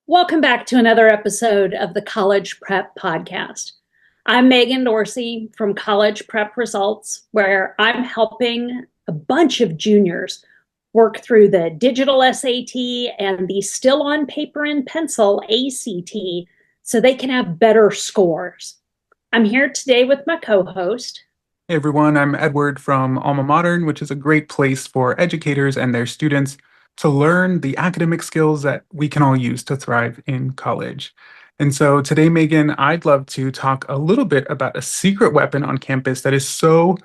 Welcome back to another episode of the College Prep Podcast. I'm Megan Dorsey from College Prep Results, where I'm helping a bunch of juniors work through the digital SAT and the still on paper and pencil ACT so they can have better scores. I'm here today with my co-host. Hey everyone, I'm Edward from Alma Mater, which is a great place for educators and their students to learn the academic skills that we can all use to thrive in college. And so today, Megan, I'd love to talk a little bit about a secret weapon on campus that is so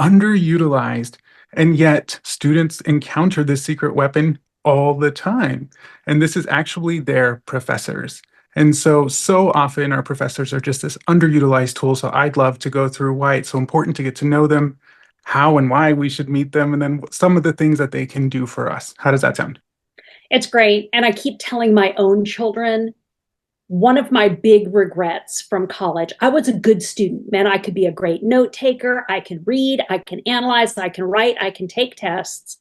underutilized, and yet students encounter this secret weapon all the time. And this is actually their professors. And so often our professors are just this underutilized tool. So I'd love to go through why it's so important to get to know them, how and why we should meet them, and then some of the things that they can do for us. How does that sound? It's great. And I keep telling my own children, one of my big regrets from college, I was a good student. Man, I could be a great note taker. I can read, I can analyze, I can write, I can take tests.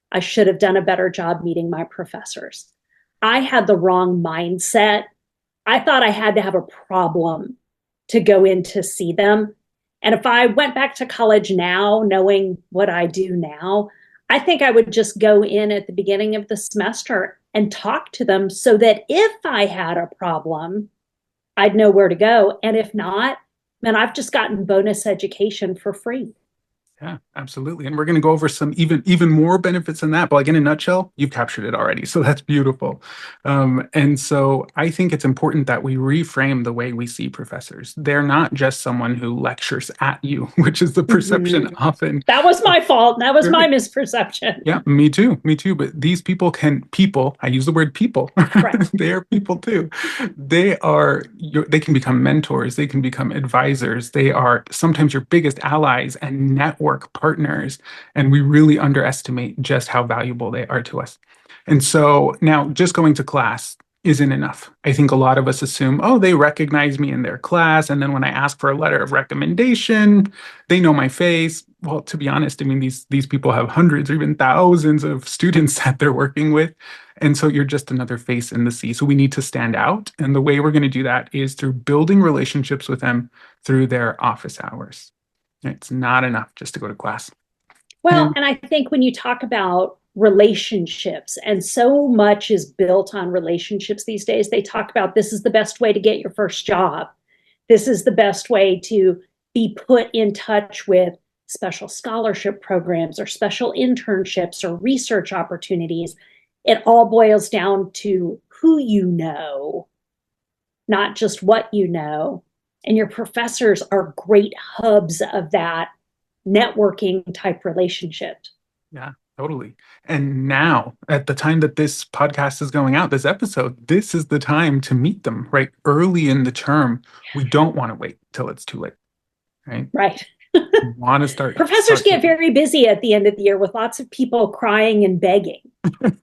I should have done a better job meeting my professors. I had the wrong mindset. I thought I had to have a problem to go in to see them. And if I went back to college now, knowing what I do now, I think I would just go in at the beginning of the semester and talk to them so that if I had a problem, I'd know where to go. And if not, then I've just gotten bonus education for free. Yeah, absolutely. And we're going to go over some even more benefits than that. But like in a nutshell, you've captured it already. So that's beautiful. And so I think it's important that we reframe the way we see professors. They're not just someone who lectures at you, which is the perception Mhm. often. That was my fault. That was my Right. misperception. Yeah, me too. Me too. But these people, I use the word people. Right. They are people too. They can become mentors. They can become advisors. They are sometimes your biggest allies and network partners. And we really underestimate just how valuable they are to us. And so now just going to class isn't enough. I think a lot of us assume, oh, they recognize me in their class. And then when I ask for a letter of recommendation, they know my face. Well, to be honest, I mean, these people have hundreds or even thousands of students that they're working with. And so you're just another face in the sea. So we need to stand out. And the way we're going to do that is through building relationships with them through their office hours. It's not enough just to go to class. Well, And and I think when you talk about relationships, and so much is built on relationships these days, they talk about this is the best way to get your first job. This is the best way to be put in touch with special scholarship programs or special internships or research opportunities. It all boils down to who you know, not just what you know. And your professors are great hubs of that networking type relationship. yeah, totally. And now, at the time that this podcast is going out, this episode, this is the time to meet them, right? Early in the term. We don't want to wait till it's too late, right? Right. We want to start Professors start get taking. very busy at the end of the year with lots of people crying and begging.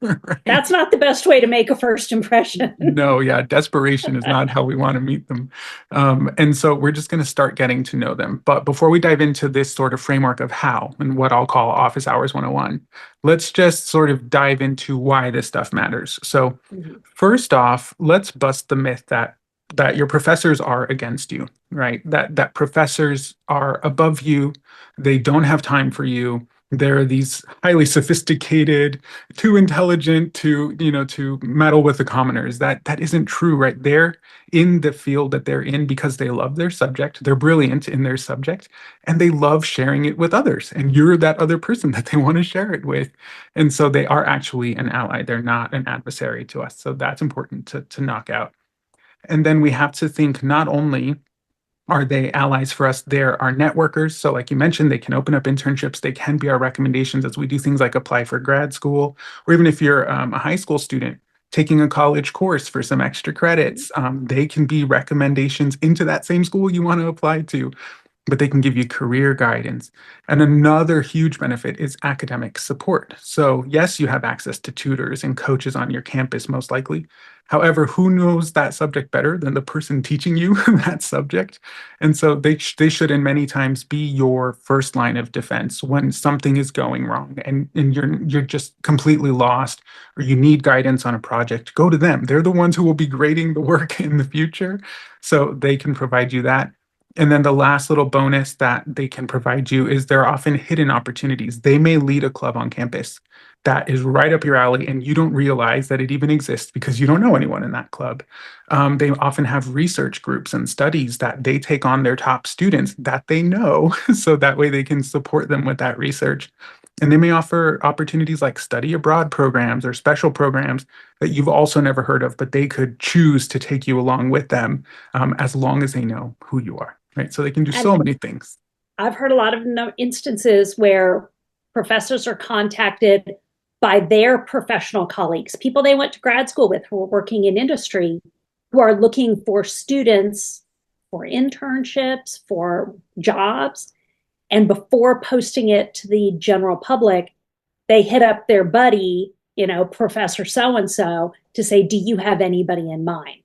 Right. That's not the best way to make a first impression. No, yeah, desperation is not how we want to meet them. And so we're just going to start getting to know them. But before we dive into this sort of framework of how and what I'll call Office Hours 101, let's just sort of dive into why this stuff matters. So, Mhm. first off, let's bust the myth that your professors are against you, right? That professors are above you, they don't have time for you. They're these highly sophisticated, too intelligent to meddle with the commoners. That isn't true, right? They're in the field that they're in because they love their subject. They're brilliant in their subject, and they love sharing it with others. And you're that other person that they want to share it with. And so they are actually an ally. They're not an adversary to us. So that's important to knock out. And then we have to think not only are they allies for us, they're our networkers. So, like you mentioned, they can open up internships, they can be our recommendations as we do things like apply for grad school, or even if you're a high school student taking a college course for some extra credits, they can be recommendations into that same school you want to apply to, but they can give you career guidance. And another huge benefit is academic support. So, yes, you have access to tutors and coaches on your campus, most likely, However, who knows that subject better than the person teaching you that subject? And so they should, in many times, be your first line of defense when something is going wrong and you're just completely lost or you need guidance on a project. Go to them. They're the ones who will be grading the work in the future, so they can provide you that. And then the last little bonus that they can provide you is there are often hidden opportunities. They may lead a club on campus that is right up your alley, and you don't realize that it even exists because you don't know anyone in that club. They often have research groups and studies that they take on their top students that they know, so that way they can support them with that research. And they may offer opportunities like study abroad programs or special programs that you've also never heard of, but they could choose to take you along with them as long as they know who you are, right? So they can do so And many things. I've heard a lot of instances where professors are contacted by their professional colleagues, people they went to grad school with who are working in industry, who are looking for students for internships, for jobs. And before posting it to the general public, they hit up their buddy, Professor so and so, to say, do you have anybody in mind?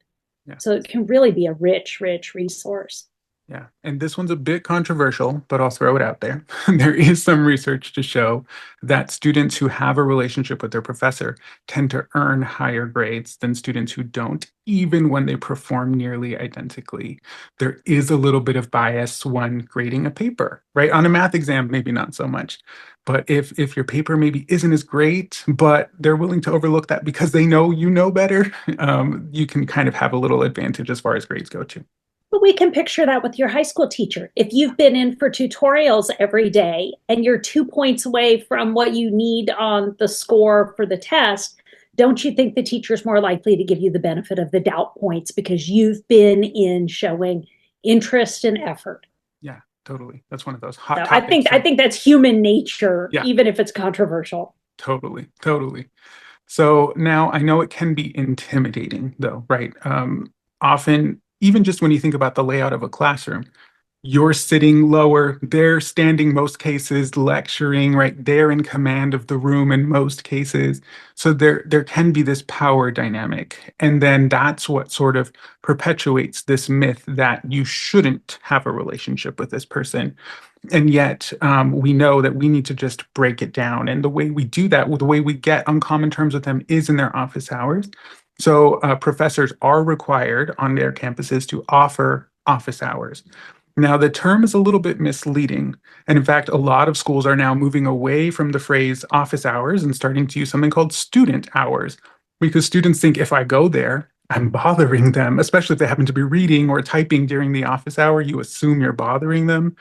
Yeah. So it can really be a rich, rich resource. Yeah, and this one's a bit controversial, but I'll throw it out there. There is some research to show that students who have a relationship with their professor tend to earn higher grades than students who don't, even when they perform nearly identically. There is a little bit of bias when grading a paper, right? On a math exam, maybe not so much. But if your paper maybe isn't as great, but they're willing to overlook that because they know you know better, you can kind of have a little advantage as far as grades go too. But we can picture that with your high school teacher. If you've been in for tutorials every day and you're 2 points away from what you need on the score for the test, don't you think the teacher's more likely to give you the benefit of the doubt points because you've been in showing interest and effort? Yeah, totally. That's one of those So hot I think topics. I think that's human nature, Yeah, even if it's controversial. totally, totally. So now I know it can be intimidating, though, right? Often, even just when you think about the layout of a classroom, you're sitting lower, they're standing most cases, lecturing, right? They're in command of the room in most cases. So there can be this power dynamic. And then that's what sort of perpetuates this myth that you shouldn't have a relationship with this person. And yet we know that we need to just break it down. And the way we do that, the way we get on common terms with them is in their office hours. So professors are required on their campuses to offer office hours. Now, the term is a little bit misleading. And in fact, a lot of schools are now moving away from the phrase office hours and starting to use something called student hours, because students think if I go there, I'm bothering them, especially if they happen to be reading or typing during the office hour. You assume you're bothering them.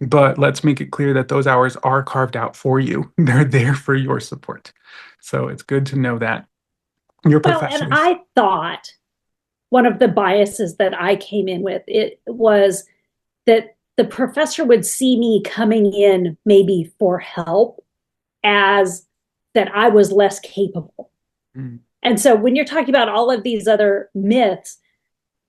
But let's make it clear that those hours are carved out for you. They're there for your support. So it's good to know that your Well, and professors. I thought one of the biases that I came in with it was that the professor would see me coming in maybe for help as that I was less capable. Mm, And so when you're talking about all of these other myths,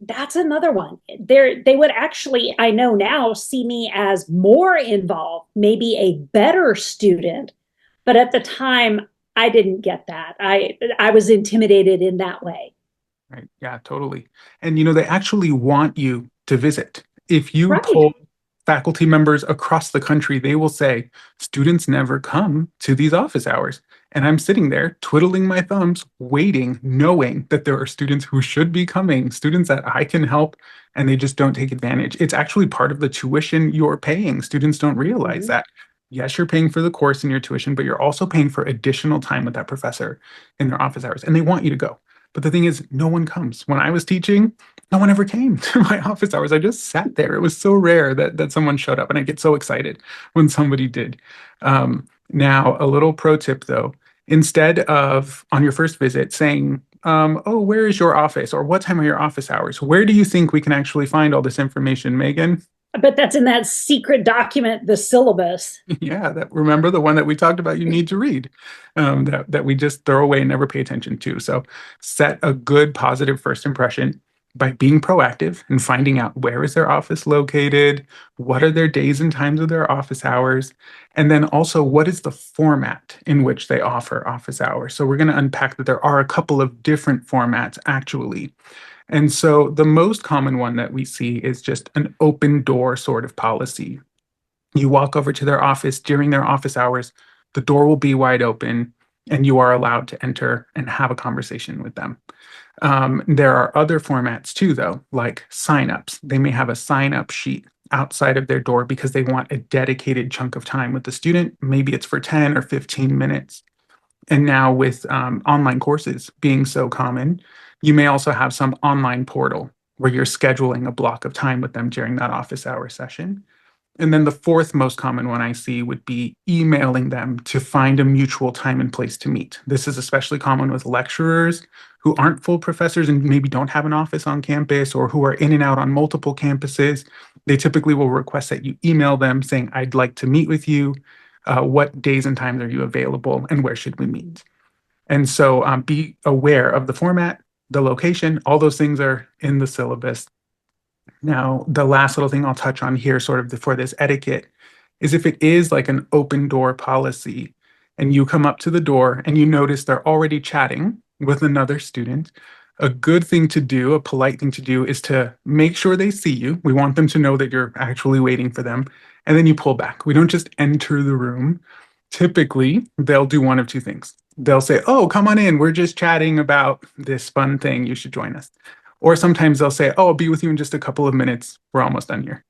that's another one. They would actually, I know now, see me as more involved, maybe a better student. But at the time, I didn't get that. I was intimidated in that way. right. Yeah, totally. And they actually want you to visit. If you Right. poll faculty members across the country, they will say students never come to these office hours. And I'm sitting there twiddling my thumbs, waiting, knowing that there are students who should be coming, students that I can help, and they just don't take advantage. It's actually part of the tuition you're paying. Students don't realize Mhm. that. Yes, you're paying for the course in your tuition, but you're also paying for additional time with that professor in their office hours, and they want you to go. But the thing is, no one comes. When I was teaching, no one ever came to my office hours. I just sat there. It was so rare that someone showed up, and I get so excited when somebody did. Now, a little pro tip though, instead of on your first visit saying, "Oh, where is your office?" or "What time are your office hours?" Where do you think we can actually find all this information, Megan? But that's in that secret document, the syllabus. Yeah, that remember the one that we talked about you need to read, that we just throw away and never pay attention to. So set a good positive first impression. by being proactive and finding out where is their office located, what are their days and times of their office hours, and then also what is the format in which they offer office hours. So we're going to unpack that there are a couple of different formats actually. And so the most common one that we see is just an open door sort of policy. You walk over to their office during their office hours, the door will be wide open, and you are allowed to enter and have a conversation with them. There are other formats too, though, like signups. They may have a sign up sheet outside of their door because they want a dedicated chunk of time with the student. Maybe it's for 10 or 15 minutes. And now with online courses being so common, you may also have some online portal where you're scheduling a block of time with them during that office hour session. And then the fourth most common one I see would be emailing them to find a mutual time and place to meet. This is especially common with lecturers who aren't full professors and maybe don't have an office on campus or who are in and out on multiple campuses. They typically will request that you email them saying, I'd like to meet with you. What days and times are you available and where should we meet? And so be aware of the format, the location, all those things are in the syllabus. Now, the last little thing I'll touch on here, sort of for this etiquette, is if it is like an open door policy and you come up to the door and you notice they're already chatting with another student, a good thing to do, a polite thing to do, is to make sure they see you. We want them to know that you're actually waiting for them. And then you pull back. We don't just enter the room. Typically, they'll do one of two things. They'll say, oh, come on in. We're just chatting about this fun thing. You should join us. Or sometimes they'll say, oh, I'll be with you in just a couple of minutes. We're almost done here.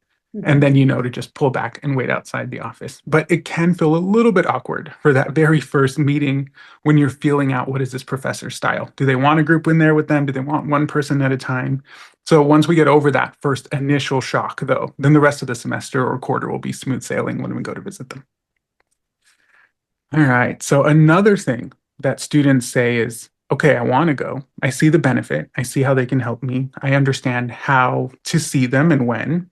And then you know to just pull back and wait outside the office. But it can feel a little bit awkward for that very first meeting when you're feeling out what is this professor's style. Do they want a group in there with them? Do they want one person at a time? So once we get over that first initial shock, though, then the rest of the semester or quarter will be smooth sailing when we go to visit them. All right. So another thing that students say is, okay, I want to go. I see the benefit. I see how they can help me. I understand how to see them and when.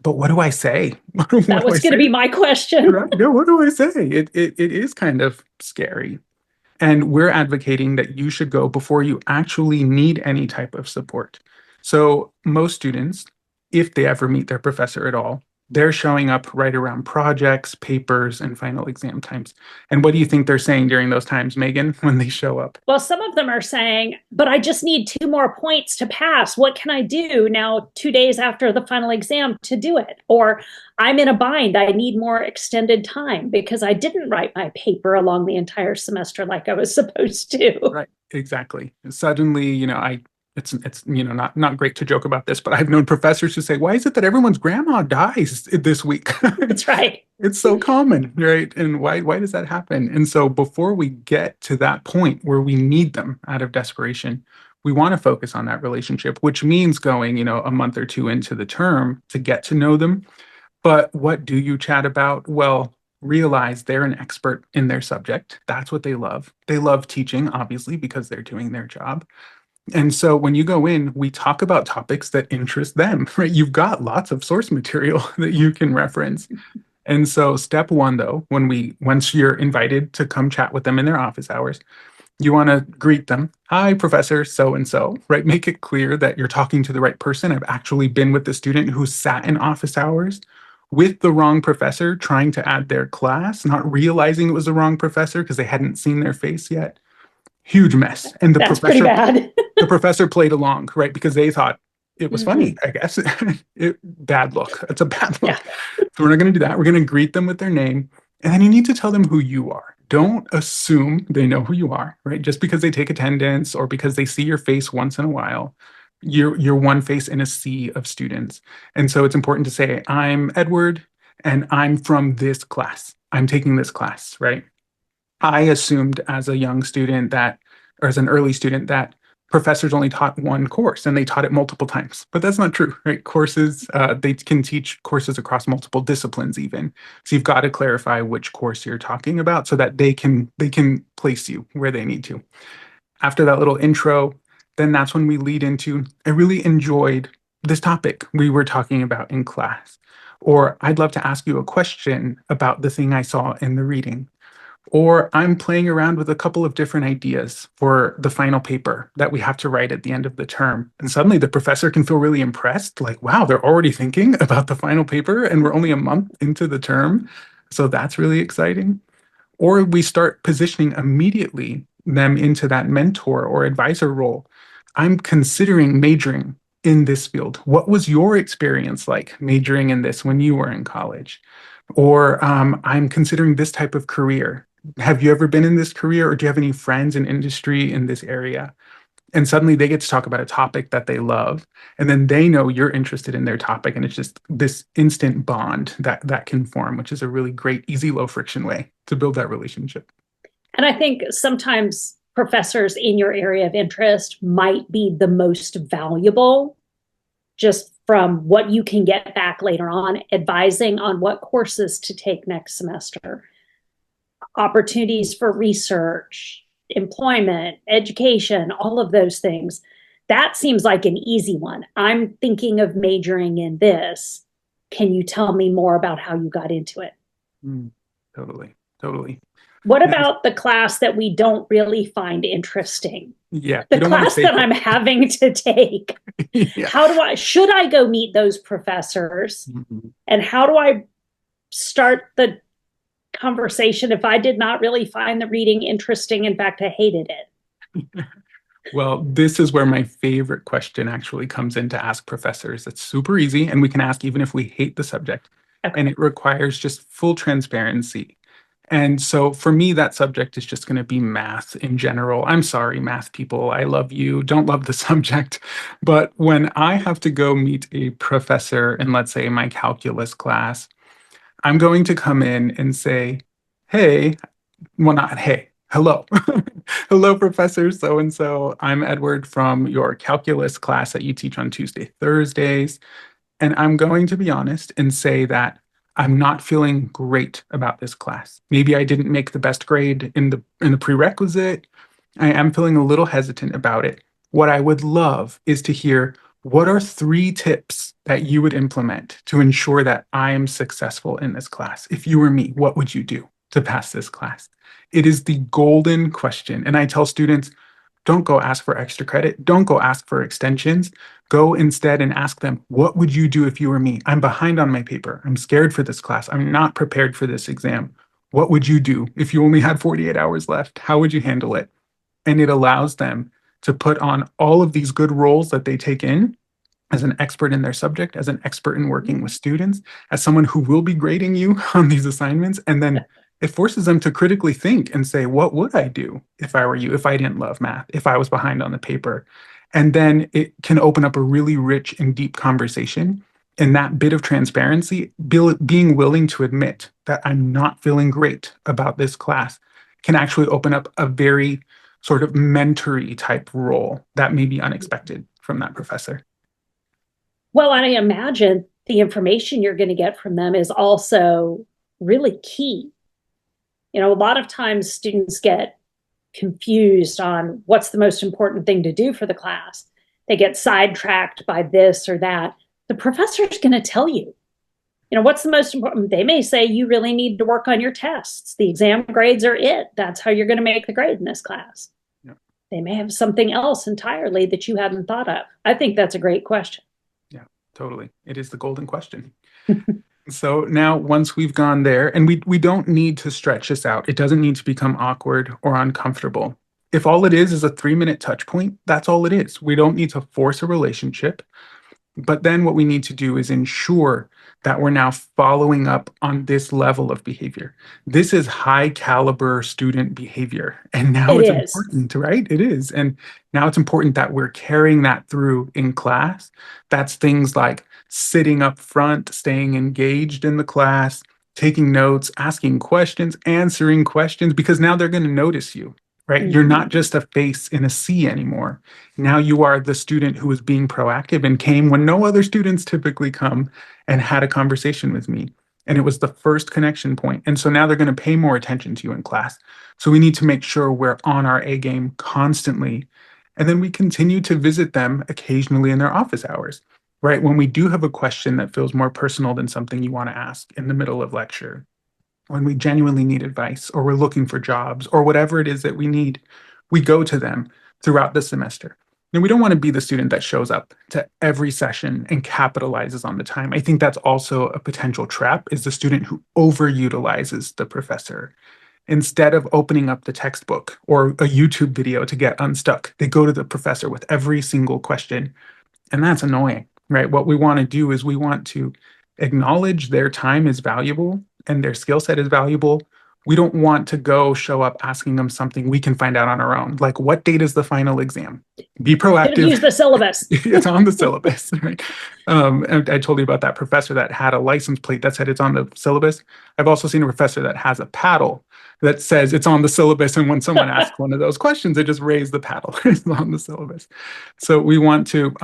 But what do I say? What That do I was going to say? be my question. Right? Yeah, what do I say? It is kind of scary. And we're advocating that you should go before you actually need any type of support. So most students, if they ever meet their professor at all, they're showing up right around projects, papers, and final exam times. And what do you think they're saying during those times, Megan, when they show up? Well, some of them are saying, but I just need 2 more points to pass. What can I do now, 2 days after the final exam to do it? Or I'm in a bind. I need more extended time because I didn't write my paper along the entire semester like I was supposed to. Right, exactly. Suddenly, it's not great to joke about this, but I've known professors who say, "Why is it that everyone's grandma dies this week?" That's right. It's so common, right? And why does that happen? And so before we get to that point where we need them out of desperation, we want to focus on that relationship, which means going, a month or two into the term to get to know them. But what do you chat about? Well, realize they're an expert in their subject. That's what they love. They love teaching, obviously, because they're doing their job. And so when you go in, we talk about topics that interest them, right? You've got lots of source material that you can reference. And so step one, though, once you're invited to come chat with them in their office hours, you want to greet them. Hi, Professor so and so, right? Make it clear that you're talking to the right person. I've actually been with the student who sat in office hours with the wrong professor trying to add their class, not realizing it was the wrong professor because they hadn't seen their face yet. Huge mess. And That's pretty bad. the professor played along, right? Because they thought it was funny, I guess. Bad look. It's a bad look. Yeah. So we're not going to do that. We're going to greet them with their name. And then you need to tell them who you are. Don't assume they know who you are, right? Just because they take attendance or because they see your face once in a while, you're one face in a sea of students. And so it's important to say, I'm Edward and I'm from this class. I'm taking this class, right? I assumed as a young student or as an early student, that professors only taught one course and they taught it multiple times. But that's not true, right? Courses, they can teach courses across multiple disciplines even. So you've got to clarify which course you're talking about so that they can place you where they need to. After that little intro, then that's when we lead into, I really enjoyed this topic we were talking about in class. Or I'd love to ask you a question about the thing I saw in the reading. Or I'm playing around with a couple of different ideas for the final paper that we have to write at the end of the term. And suddenly the professor can feel really impressed, like, wow, they're already thinking about the final paper and we're only a month into the term. So that's really exciting. Or we start positioning immediately them into that mentor or advisor role. I'm considering majoring in this field. What was your experience like majoring in this when you were in college? Or I'm considering this type of career. Have you ever been in this career, or do you have any friends in industry in this area? And suddenly they get to talk about a topic that they love, and then they know you're interested in their topic, and it's just this instant bond that can form, which is a really great, easy, low friction way to build that relationship. And I think sometimes professors in your area of interest might be the most valuable just from what you can get back later on, advising on what courses to take next semester, opportunities for research, employment, education, all of those things. That seems like an easy one. I'm thinking of majoring in this. Can you tell me more about how you got into it? Mm, totally, totally. What Now, about the class that we don't really find interesting? yeah, The you don't want to class fake that I'm having to take. it. Yeah. Should I go meet those professors? Mhm. And how do I start the conversation if I did not really find the reading interesting? In fact, I hated it. Well, this is where my favorite question actually comes in to ask professors. It's super easy, and we can ask even if we hate the subject, and Okay. it requires just full transparency. And so for me, that subject is just going to be math in general. I'm sorry, math people. I love you. Don't love the subject. But when I have to go meet a professor in, let's say, my calculus class, I'm going to come in and say, hey, well, not hey, hello. Hello, Professor so and so. I'm Edward from your calculus class that you teach on Tuesday, Thursdays. And I'm going to be honest and say that I'm not feeling great about this class. Maybe I didn't make the best grade in the prerequisite. I am feeling a little hesitant about it. What I would love is to hear what are 3 tips that you would implement to ensure that I am successful in this class? If you were me, what would you do to pass this class? It is the golden question. And I tell students, don't go ask for extra credit. Don't go ask for extensions. Go instead and ask them, what would you do if you were me? I'm behind on my paper. I'm scared for this class. I'm not prepared for this exam. What would you do if you only had 48 hours left? How would you handle it? And it allows them to put on all of these good roles that they take in as an expert in their subject, as an expert in working with students, as someone who will be grading you on these assignments. And then it forces them to critically think and say, what would I do if I were you, if I didn't love math, if I was behind on the paper? And then it can open up a really rich and deep conversation. And that bit of transparency, being willing to admit that I'm not feeling great about this class, can actually open up a very sort of mentory type role that may be unexpected from that professor. Well, I imagine the information you're going to get from them is also really key. A lot of times students get confused on what's the most important thing to do for the class. They get sidetracked by this or that. The professor's going to tell you, what's the most important. They may say you really need to work on your tests. The exam grades are it. That's how you're going to make the grade in this class. Yeah. They may have something else entirely that you hadn't thought of. I think that's a great question. Yeah, totally. It is the golden question. So now once we've gone there, and we don't need to stretch this out. It doesn't need to become awkward or uncomfortable. If all it is a 3-minute touch point, that's all it is. We don't need to force a relationship. But then what we need to do is ensure that we're now following up on this level of behavior. This is high caliber student behavior. And now It it's is. important, right? It is. And now it's important that we're carrying that through in class. That's things like sitting up front, staying engaged in the class, taking notes, asking questions, answering questions, because now they're going to notice you, right? You're Mm-hmm. not just a face in a sea anymore. Now you are the student who was being proactive and came when no other students typically come and had a conversation with me. And it was the first connection point. And so now they're going to pay more attention to you in class. So we need to make sure we're on our A game constantly. And then we continue to visit them occasionally in their office hours, right? When we do have a question that feels more personal than something you want to ask in the middle of lecture. when we genuinely need advice or we're looking for jobs or whatever it is that we need, we go to them throughout the semester. And we don't want to be the student that shows up to every session and capitalizes on the time. I think that's also a potential trap, is the student who overutilizes the professor. Instead of opening up the textbook or a YouTube video to get unstuck, they go to the professor with every single question. And that's annoying, right? What we want to do is we want to acknowledge their time is valuable and their skill set is valuable. We don't want to go show up asking them something we can find out on our own. Like, what date is the final exam? Be Should have proactive. used the syllabus. It's on the syllabus, right? And I told you about that professor that had a license plate that said it's on the syllabus. I've also seen a professor that has a paddle that says it's on the syllabus. And when someone asks one of those questions, they just raise the paddle. It's on the syllabus. So we want to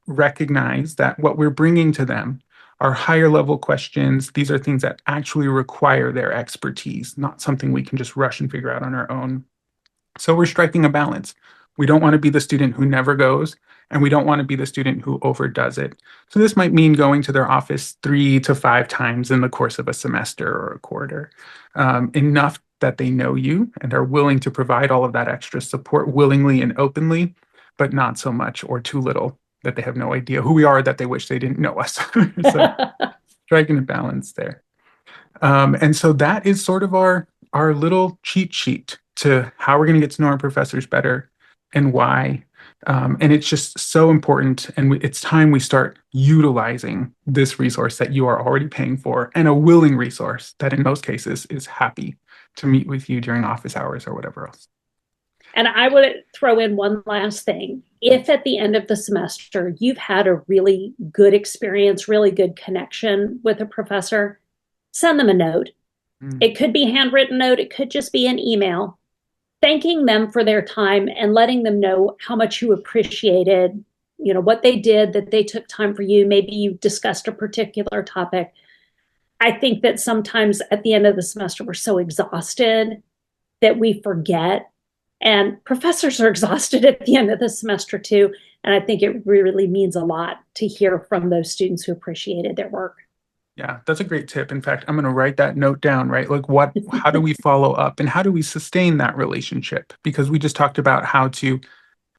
recognize that what we're bringing to them are higher level questions. These are things that actually require their expertise, not something we can just rush and figure out on our own. So we're striking a balance. We don't want to be the student who never goes, and we don't want to be the student who overdoes it. So this might mean going to their office 3 to 5 times in the course of a semester or a quarter, enough that they know you and are willing to provide all of that extra support willingly and openly, but not so much or too little that they have no idea who we are, that they wish they didn't know us. So striking a balance there. And so that is sort of our little cheat sheet to how we're going to get to know our professors better and why. And it's just so important. And it's time we start utilizing this resource that you are already paying for, and a willing resource that in most cases is happy to meet with you during office hours or whatever else. And I would throw in one last thing. If at the end of the semester you've had a really good experience, really good connection with a professor, send them a note. It could be a handwritten note, it could just be an email, thanking them for their time and letting them know how much you appreciated, what they did, that they took time for you. Maybe you discussed a particular topic. I think that sometimes at the end of the semester, we're so exhausted that we forget. And professors are exhausted at the end of the semester too. And I think it really means a lot to hear from those students who appreciated their work. Yeah, that's a great tip. In fact, I'm going to write that note down, right? Like how do we follow up and how do we sustain that relationship? Because we just talked about how to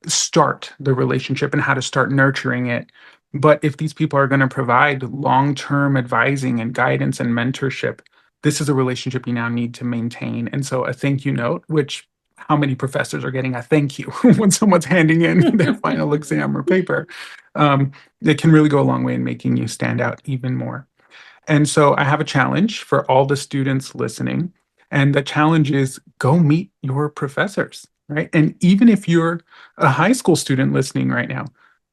start the relationship and how to start nurturing it. But if these people are going to provide long-term advising and guidance and mentorship, this is a relationship you now need to maintain. And so a thank you note, which how many professors are getting a thank you when someone's handing in their final exam or paper, it can really go a long way in making you stand out even more. And so I have a challenge for all the students listening. And the challenge is go meet your professors, right? And even if you're a high school student listening right now,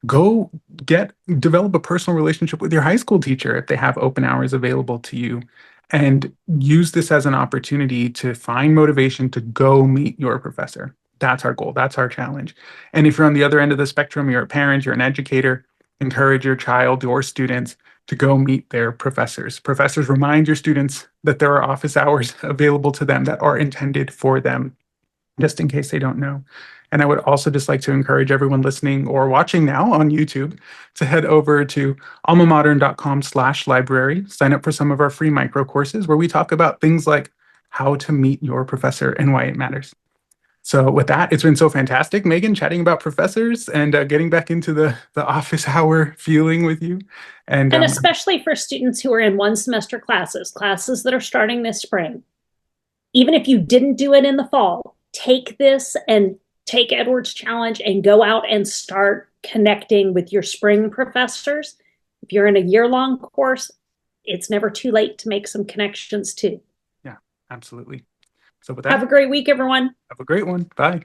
go develop a personal relationship with your high school teacher if they have open hours available to you, and use this as an opportunity to find motivation to go meet your professor. That's our goal. That's our challenge. And if you're on the other end of the spectrum, you're a parent, you're an educator, encourage your child, your students to go meet their professors. Professors, remind your students that there are office hours available to them that are intended for them, just in case they don't know. And I would also just like to encourage everyone listening or watching now on YouTube to head over to almamodern.com/library, sign up for some of our free micro courses where we talk about things like how to meet your professor and why it matters. So with that, it's been so fantastic, Megan, chatting about professors and getting back into the office hour feeling with you. And especially for students who are in one semester classes that are starting this spring. Even if you didn't do it in the fall, take this and take Edward's challenge and go out and start connecting with your spring professors. If you're in a year-long course, it's never too late to make some connections too. Yeah, absolutely. So with that, have a great week, everyone. Have a great one. Bye.